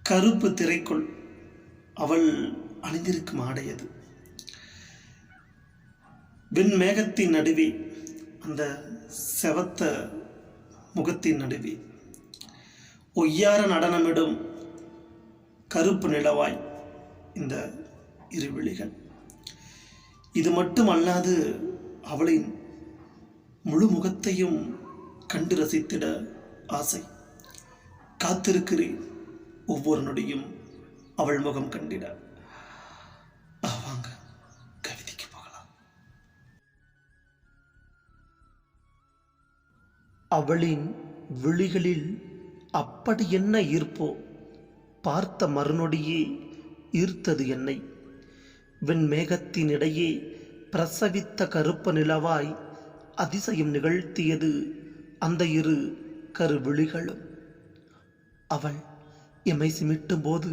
கருப்பு திரைக்குள் அவள் அணிந்திருக்கும் ஆடையது. வெண்மேகத்தின் நடுவே, அந்த செவத்த முகத்தின் நடுவே ஒய்யார நடனமிடும் கருப்பு நிலவாய் இந்த இருவிழிகள். இது மட்டுமல்லாது அவளின் முழு முகத்தையும் கண்டு ரசித்திட ஆசை. காத்திருக்கிறேன் ஒவ்வொரு நொடியும் அவள் முகம் கண்டிட. வாங்க கவிதைக்கு போகலாம். அவளின் விழிகளில் அப்படி என்ன ஈர்ப்போ, பார்த்த மறுநொடியே ஈர்த்தது என்னை. வெண்மேகத்தின் இடையே பிரசவித்த கருப்பு நிலவாய் அதிசயம் நிகழ்த்தியது அந்த இரு கருவிழிகளும். அவள் எம்மை சிமிட்டும் போது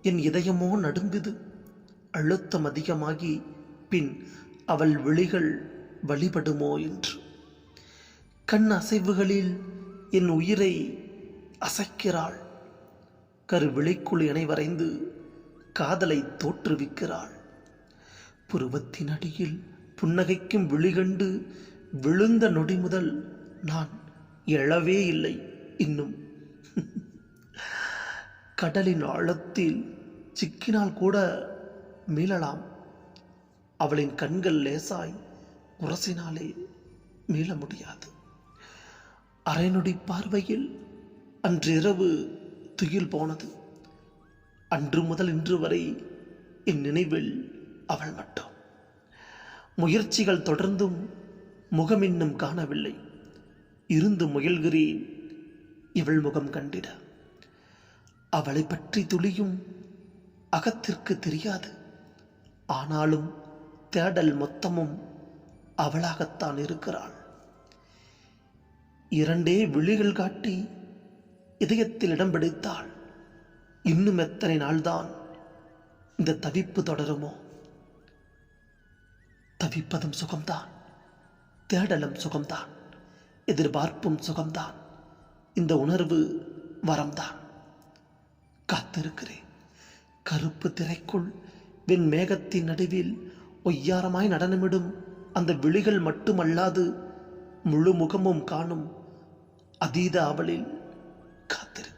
என் இதயமோ நடுங்குது. அழுத்தம் அதிகமாகி பின் அவள் விழிகள் வழிபடுமோ என்று. கண் அசைவுகளில் என் உயிரை அசைக்கிறாள். கருவிழிக்குள் இணை வரைந்து காதலை தோற்றுவிக்கிறாள். புருவத்தின் அடியில் புன்னகைக்கும் விழிகண்டு விழுந்த நொடி முதல் நான் எழவே இல்லை இன்னும். கடலின் ஆழத்தில் சிக்கினால் கூட மீளலாம். அவளின் கண்கள் லேசாய் உரசினாலே மீள முடியாது. அரைநொடி பார்வையில் அன்றிரவு துயில் போனது. அன்று முதல் இன்று வரை என் நினைவில் அவள் மட்டும். முயற்சிகள் தொடர்ந்தும் முகம் இன்னும் காணவில்லை. இருந்து முயல்கிறேன் இவள் முகம் கண்டிட. அவளை பற்றி துளியும் அகத்திற்கு தெரியாது. ஆனாலும் தேடல் மொத்தமும் அவளாகத்தான் இருக்கிறாள். இரண்டே விழிகள் காட்டி இதயத்தில் இடம் பிடித்தாள். இன்னும் எத்தனை நாள்தான் இந்த தவிப்பு தொடருமோ? தவிப்பதும் சுகம்தான், தேடலும் சுகம்தான், எதிர்பார்ப்பும் சுகம்தான். இந்த உணர்வு வரம்தான். காத்திருக்கிறேன் கருப்பு திரைக்குள் வெண்மேகத்தின் நடுவில் ஒய்யாரமாய் நடனமிடும் அந்த விழிகள் மட்டுமல்லாது முழு முகமும் காணும் அதீத அவளில் காத்திருக்கிறேன்.